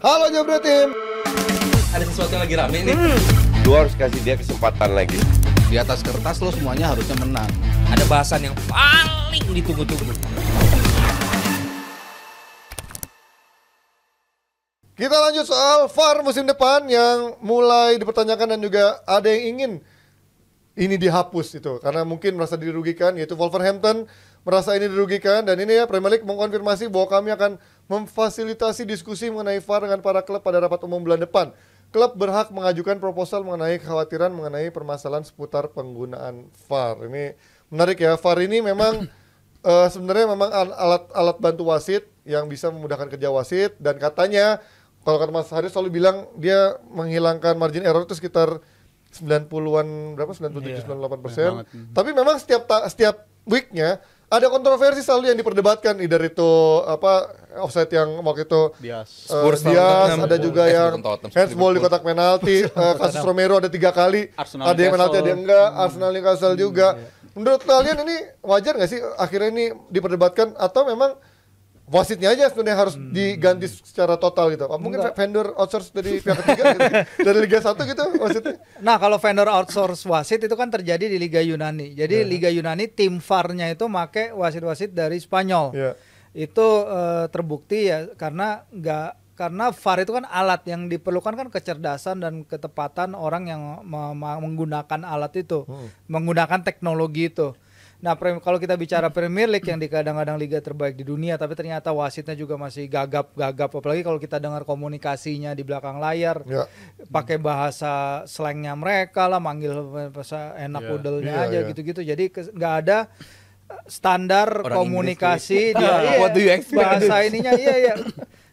Halo Jabra Tim. Ada sesuatu yang lagi rame nih. Lu harus kasih dia kesempatan lagi. Di atas kertas lo semuanya harusnya menang. Ada bahasan yang paling ditunggu-tunggu. Kita lanjut soal VAR musim depan yang mulai dipertanyakan dan juga ada yang ingin ini dihapus itu karena mungkin merasa dirugikan, yaitu Wolverhampton merasa ini dirugikan. Dan ini ya, Premier League mengkonfirmasi bahwa kami akan memfasilitasi diskusi mengenai VAR dengan para klub pada rapat umum bulan depan. Klub berhak mengajukan proposal mengenai kekhawatiran mengenai permasalahan seputar penggunaan VAR. Ini menarik ya, VAR ini memang sebenarnya memang alat bantu wasit yang bisa memudahkan kerja wasit. Dan katanya, kalau kata Mas Haris selalu bilang, dia menghilangkan margin error itu sekitar 90-an, berapa? 97-98%. Tapi memang setiap weeknya ada kontroversi selalu yang diperdebatkan, either itu offside yang waktu itu Dias, ada juga yang handsball di kotak penalti, kasus Romero ada 3 kali, Arsenal ada yang penalti ada yang enggak, Arsenal Newcastle juga. Menurut kalian ini wajar nggak sih akhirnya ini diperdebatkan, atau memang wasitnya aja sebenarnya harus diganti secara total gitu? Mungkin vendor outsource dari pihak ketiga gitu, dari Liga 1 gitu wasitnya. Nah, kalau vendor outsource wasit itu kan terjadi di Liga Yunani. Jadi Liga Yunani tim VAR-nya itu make wasit-wasit dari Spanyol. Itu terbukti ya karena VAR itu kan alat yang diperlukan kan kecerdasan dan ketepatan orang yang menggunakan alat itu, menggunakan teknologi itu. Nah, kalau kita bicara Premier League yang kadang-kadang liga terbaik di dunia, tapi ternyata wasitnya juga masih gagap-gagap. Apalagi kalau kita dengar komunikasinya di belakang layar, pakai bahasa slangnya mereka lah, manggil bahasa enak udelnya aja gitu-gitu. Jadi nggak ada standar orang komunikasi dia. What do you expect? Bahasa ininya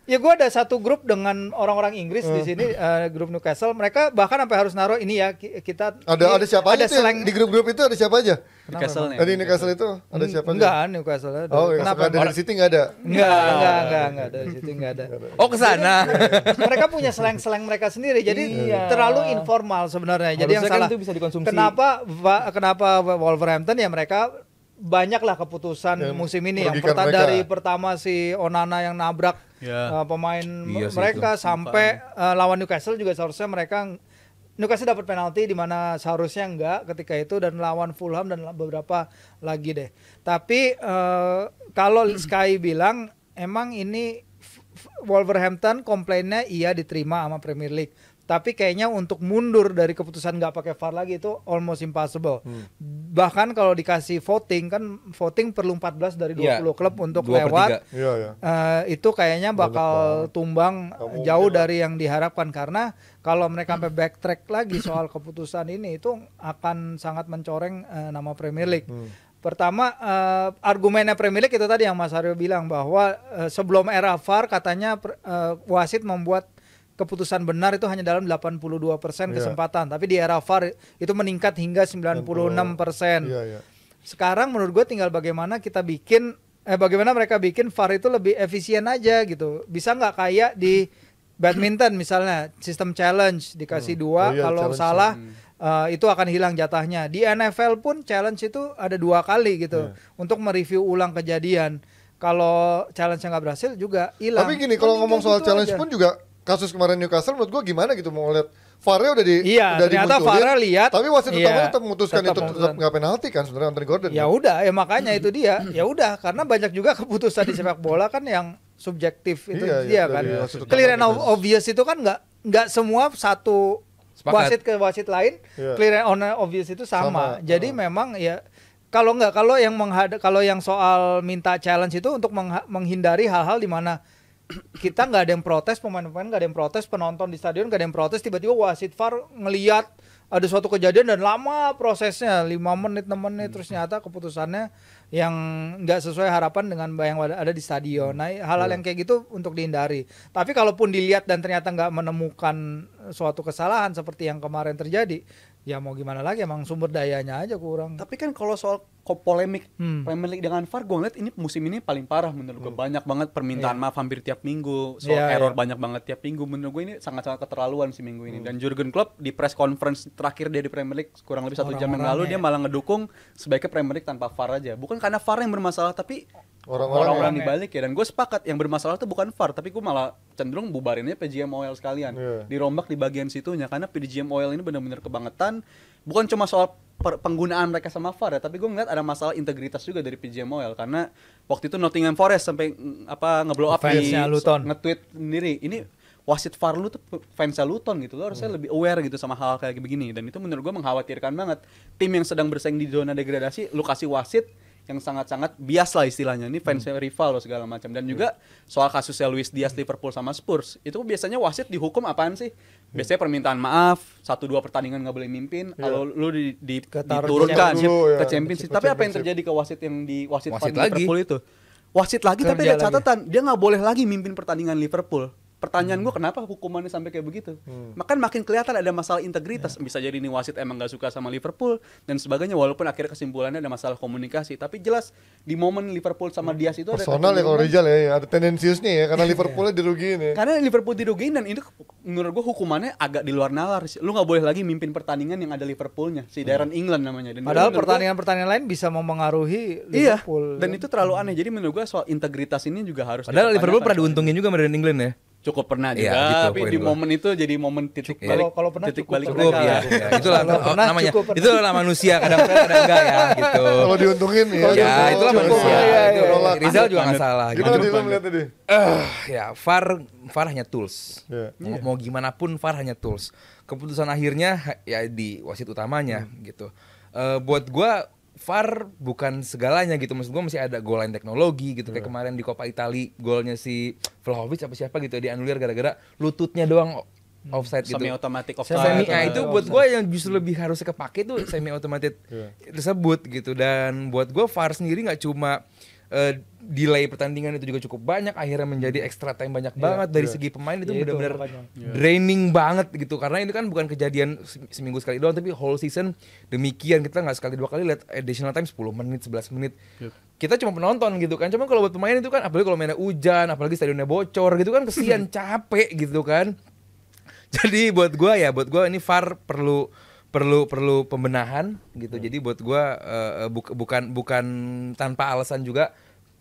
Ya gue ada satu grup dengan orang-orang Inggris di sini, grup Newcastle. Mereka bahkan sampai harus naruh ini ya, kita ada siapa aja di grup-grup itu, ada siapa aja? Newcastle Di Newcastle itu ada siapa aja? Enggak, Newcastle ada. Kenapa? Dari City nggak ada? Enggak, dari situ enggak ada. Oh, ke sana. Mereka punya slang-slang mereka sendiri. Jadi terlalu informal sebenarnya. Jadi yang salah. Kan itu bisa dikonsumsi. Kenapa Wolverhampton ya mereka banyaklah keputusan musim ini yang dari pertama si Onana yang nabrak pemain mereka sampai lawan Newcastle juga seharusnya Newcastle dapat penalti di mana seharusnya enggak ketika itu, dan lawan Fulham dan beberapa lagi deh. Tapi kalau Sky bilang emang ini Wolverhampton komplainnya diterima sama Premier League. Tapi kayaknya untuk mundur dari keputusan nggak pakai VAR lagi itu almost impossible. Bahkan kalau dikasih voting, kan voting perlu 14 dari 20 klub untuk lewat. Itu kayaknya bakal tumbang jauh dari yang diharapkan, karena kalau mereka sampai backtrack lagi soal keputusan ini, itu akan sangat mencoreng nama Premier League. Pertama, argumennya Premier League itu tadi yang Mas Aryo bilang, bahwa sebelum era VAR katanya wasit membuat keputusan benar itu hanya dalam 82% kesempatan, tapi di era VAR itu meningkat hingga 96%. Sekarang menurut gue tinggal bagaimana mereka bikin VAR itu lebih efisien aja gitu. Bisa nggak kayak di badminton misalnya, sistem challenge dikasih 2, kalau salah itu akan hilang jatahnya. Di NFL pun challenge itu ada 2 kali gitu untuk mereview ulang kejadian. Kalau challenge-nya nggak berhasil juga hilang. Tapi gini, kalau ngomong soal challenge pun juga kasus kemarin Newcastle menurut gue gimana gitu, mau lihat VAR-nya udah ternyata VAR-nya lihat, tapi wasit utamanya tetap memutuskan itu tetap nggak penalti kan sebenarnya, Anthony Gordon. Ya udah, makanya itu dia. Ya udah, karena banyak juga keputusan di sepak bola kan yang subjektif itu kan. Clear and obvious itu kan nggak semua satu wasit ke wasit lain clear and obvious itu sama. Jadi memang ya kalau yang soal minta challenge itu untuk menghindari hal-hal di mana kita nggak ada yang protes, pemain-pemain nggak ada yang protes, penonton di stadion nggak ada yang protes, tiba-tiba wasit VAR ngelihat ada suatu kejadian dan lama prosesnya 5 menit 6 menit terus nyata keputusannya yang nggak sesuai harapan dengan yang ada di stadion. Nah, hal-hal yang kayak gitu untuk dihindari. Tapi kalaupun dilihat dan ternyata nggak menemukan suatu kesalahan seperti yang kemarin terjadi, ya mau gimana lagi, emang sumber dayanya aja kurang. Tapi kan kalau soal polemik Premier League dengan VAR, gue ngeliat ini musim ini paling parah menurut gue. Banyak banget permintaan maaf hampir tiap minggu, soal error banyak banget tiap minggu. Menurut gue ini sangat-sangat keterlaluan sih minggu ini. Dan Jurgen Klopp di press conference terakhir dia di Premier League kurang lebih 1 jam yang lalu, dia malah ngedukung sebaiknya Premier League tanpa VAR aja. Bukan karena VAR yang bermasalah, tapi orang-orang dibalik ya. Dan gue sepakat yang bermasalah itu bukan VAR, tapi gue malah cenderung bubarinnya PGMOL sekalian. Dirombak di bagian situnya, karena PGMOL ini benar-benar kebangetan. Bukan cuma soal penggunaan mereka sama VAR ya, tapi gue ngeliat ada masalah integritas juga dari PGMOL, karena waktu itu Nottingham Forest sampai ngeblow up di nge-tweet sendiri, ini wasit VAR lu tuh fansnya Luton gitu, lo harusnya lebih aware gitu sama hal kayak begini. Dan itu menurut gue mengkhawatirkan banget. Tim yang sedang bersaing di zona degradasi, lu kasih wasit yang sangat-sangat bias lah istilahnya, ini fansnya rival loh segala macam. Dan juga soal kasusnya Luis Diaz Liverpool sama Spurs, itu biasanya wasit dihukum apaan sih? Biasanya permintaan maaf, 1-2 pertandingan nggak boleh mimpin, kalau lu diturunkan ke Championship. Tapi apa yang terjadi ke wasit yang di wasit Liverpool itu? Wasit lagi tapi ada catatan, dia nggak boleh lagi mimpin pertandingan Liverpool. Pertanyaan gue kenapa hukumannya sampai kayak begitu? Makin kelihatan ada masalah integritas. Bisa jadi ini wasit emang gak suka sama Liverpool dan sebagainya, walaupun akhirnya kesimpulannya ada masalah komunikasi. Tapi jelas di momen Liverpool sama Diaz itu personal ada ya kalau Rizal ya, ada tendensiusnya ya, karena Liverpoolnya dirugiin ya. Karena Liverpool dirugiin, dan itu menurut gue hukumannya agak di luar nalar. Lu gak boleh lagi mimpin pertandingan yang ada Liverpoolnya, si Darren England namanya. Dan padahal pertandingan-pertandingan lain bisa mempengaruhi Liverpool. Dan itu terlalu aneh. Jadi menurut gue soal integritas ini juga harus. Padahal Liverpool pernah diuntungin juga sama Darren England ya. Cukup pernah juga, gitu, tapi di momen itu jadi momen titik balik, kalau pernah titik cukup balik cukup ya. Itulah namanya. Itulah manusia, kadang enggak ya gitu. Kalau diuntungin ya itulah manusia. Rizal juga nggak salah. Gimana dia melihat tadi? Ya VAR hanya tools. Mau gimana pun VAR hanya tools. Keputusan akhirnya ya di wasit utamanya gitu. Buat gua VAR bukan segalanya gitu. Maksud gue masih ada goal line teknologi gitu. Kayak kemarin di Coppa Italia, golnya si Vlahovic apa siapa gitu dianulir gara-gara lututnya doang offside gitu. Semi automatic offside. Itu buat gue yang justru lebih harusnya kepake tuh semi automatic tersebut gitu. Dan buat gue VAR sendiri nggak cuma delay pertandingan itu juga cukup banyak, akhirnya menjadi extra time banyak banget dari segi pemain itu benar-benar draining banget gitu, karena ini kan bukan kejadian seminggu sekali doang, tapi whole season demikian. Kita nggak sekali dua kali lihat additional time 10 menit 11 menit. Kita cuma penonton gitu kan, cuma kalau buat pemain itu kan, apalagi kalau mainnya hujan, apalagi stadionnya bocor gitu kan, kesian capek gitu kan. Jadi buat gua ini VAR perlu pembenahan gitu. Jadi buat gua bukan tanpa alasan juga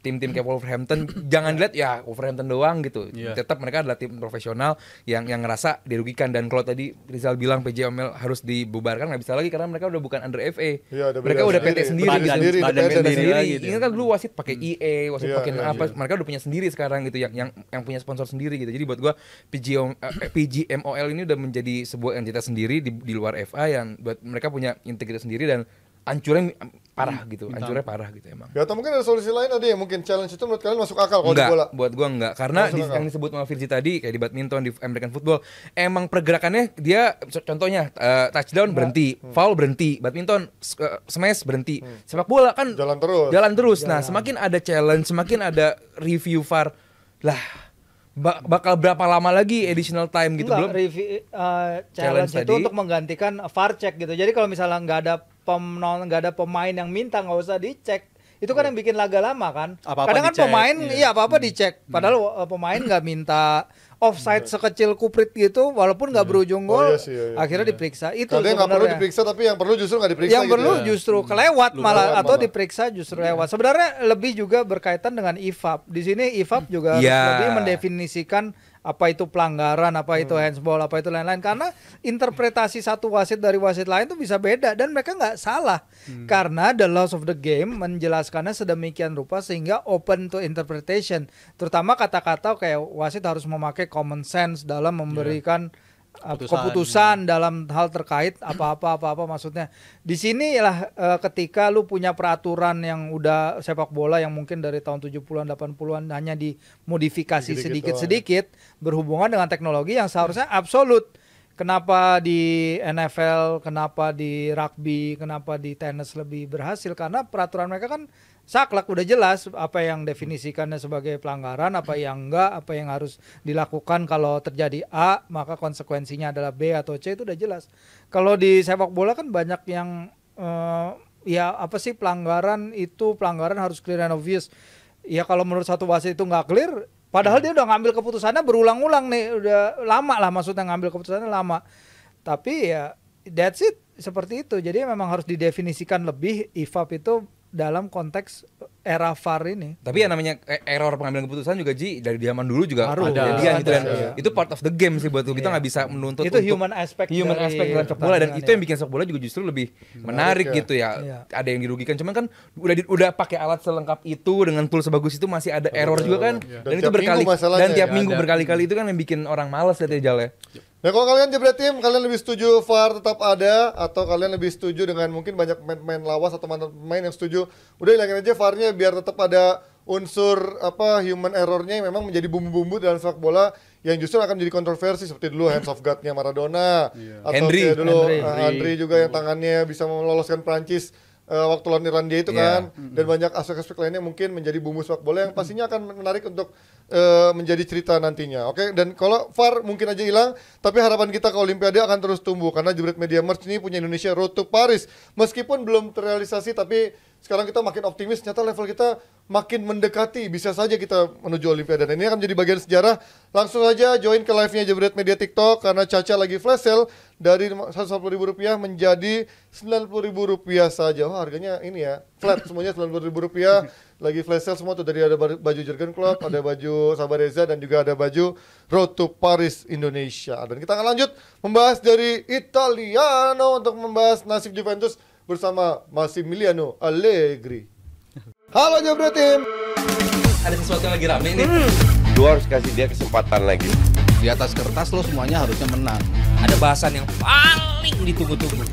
tim-tim kayak Wolverhampton jangan dilihat ya Wolverhampton doang gitu. Tetap mereka adalah tim profesional yang ngerasa dirugikan. Dan kalau tadi Rizal bilang PGMOL harus dibubarkan, nggak bisa lagi karena mereka udah bukan under FA. Mereka udah PT sendiri gitu. Badan sendiri. Ini kan dulu wasit pakai IE, wasit pakai apa, mereka udah punya sendiri sekarang gitu, yang punya sponsor sendiri gitu. Jadi buat gua PGMOL ini udah menjadi sebuah entitas sendiri di luar FA yang buat mereka punya integritas sendiri, dan hancurnya parah gitu, hancurnya parah gitu emang. Ya, atau mungkin ada solusi lain, ada yang mungkin challenge itu menurut kalian masuk akal kalau di bola? Buat gua enggak, karena yang disebut sama Virji tadi kayak di badminton, di American football, emang pergerakannya dia contohnya touchdown berhenti, foul berhenti, badminton smash berhenti, sepak bola kan jalan terus. Nah, semakin ada challenge, semakin ada review VAR lah, bakal berapa lama lagi additional time gitu? Belum challenge itu untuk menggantikan VAR check gitu. Jadi kalau misalnya nggak ada pemain yang minta nggak usah dicek, itu kan yang bikin laga lama kan. Kadang kan pemain apa-apa dicek, padahal pemain nggak minta offside sekecil kuprit gitu, walaupun nggak berujung gol, akhirnya diperiksa. Itu kadang nggak perlu diperiksa, tapi yang perlu justru nggak diperiksa. Yang perlu justru kelewat malah, atau diperiksa justru lewat. Sebenarnya lebih juga berkaitan dengan IFAB. Di sini IFAB juga harus lebih mendefinisikan apa itu pelanggaran, apa itu handsball, apa itu lain-lain. Karena interpretasi satu wasit dari wasit lain itu bisa beda, dan mereka nggak salah. Karena the laws of the game menjelaskannya sedemikian rupa sehingga open to interpretation. Terutama kata-kata kayak wasit harus memakai common sense dalam memberikan keputusan dalam hal terkait apa-apa maksudnya. Di sini lah ketika lu punya peraturan yang udah sepak bola yang mungkin dari tahun 70-an 80-an hanya dimodifikasi sedikit-sedikit berhubungan dengan teknologi yang seharusnya absolut. Kenapa di NFL, kenapa di rugby, kenapa di tenis lebih berhasil? Karena peraturan mereka kan saklek, udah jelas apa yang definisikannya sebagai pelanggaran, apa yang enggak, apa yang harus dilakukan kalau terjadi A, maka konsekuensinya adalah B atau C, itu udah jelas. Kalau di sepak bola kan banyak yang pelanggaran harus clear and obvious. Ya kalau menurut satu wasit itu nggak clear, padahal dia udah ngambil keputusannya berulang-ulang nih, udah lama lah maksudnya ngambil keputusannya lama. Tapi ya that's it, seperti itu. Jadi memang harus didefinisikan lebih IFAB itu dalam konteks era VAR ini. Tapi yang namanya error pengambilan keputusan juga Ji dari zaman dulu juga Harus. ada Ada. gitu, dan itu part of the game sih buat kita nggak bisa menuntut Itu human aspect dalam sepak bola, dan itu yang bikin sepak bola juga justru lebih menarik ya. gitu ya. Ada yang dirugikan, cuman kan udah pakai alat selengkap itu dengan tool sebagus itu masih ada error juga kan. Dan itu tiap minggu berkali-kali itu kan yang bikin orang malas lihat ya Jal ya. Nah kalau kalian Jebret Tim, kalian lebih setuju VAR tetap ada atau kalian lebih setuju dengan mungkin banyak pemain lawas atau mantan pemain yang setuju udah hilangin aja VAR-nya biar tetap ada unsur human error-nya yang memang menjadi bumbu-bumbu dalam sepak bola yang justru akan menjadi kontroversi seperti dulu hands of God-nya Maradona atau kayak dulu Henry juga yang tangannya bisa meloloskan Prancis waktu lawan Irlandia itu kan, dan banyak aspek-aspek lainnya mungkin menjadi bumbu sepak bola yang pastinya akan menarik untuk menjadi cerita nantinya. Oke, dan kalau VAR mungkin aja hilang, tapi harapan kita ke Olimpiade akan terus tumbuh karena Jebret Media Merch ini punya Indonesia Road to Paris. Meskipun belum terrealisasi, tapi sekarang kita makin optimis, ternyata level kita makin mendekati, bisa saja kita menuju Olimpiade. Dan ini akan menjadi bagian sejarah. Langsung saja join ke live-nya Jebret Media TikTok karena Caca lagi flash sale dari Rp140.000 menjadi Rp90.000 saja. Oh, harganya ini ya, flat semuanya Rp90.000. Lagi flash sale semua tuh, dari ada baju Jurgen Klopp, ada baju Sabareza, dan juga ada baju Road to Paris Indonesia. Dan kita akan lanjut membahas dari Italiano untuk membahas nasib Juventus bersama Massimiliano Allegri. Halo Jebret Tim. Ada sesuatu yang lagi rame nih. Lu harus kasih dia kesempatan lagi. Di atas kertas lo semuanya harusnya menang. Ada bahasan yang paling ditunggu-tunggu.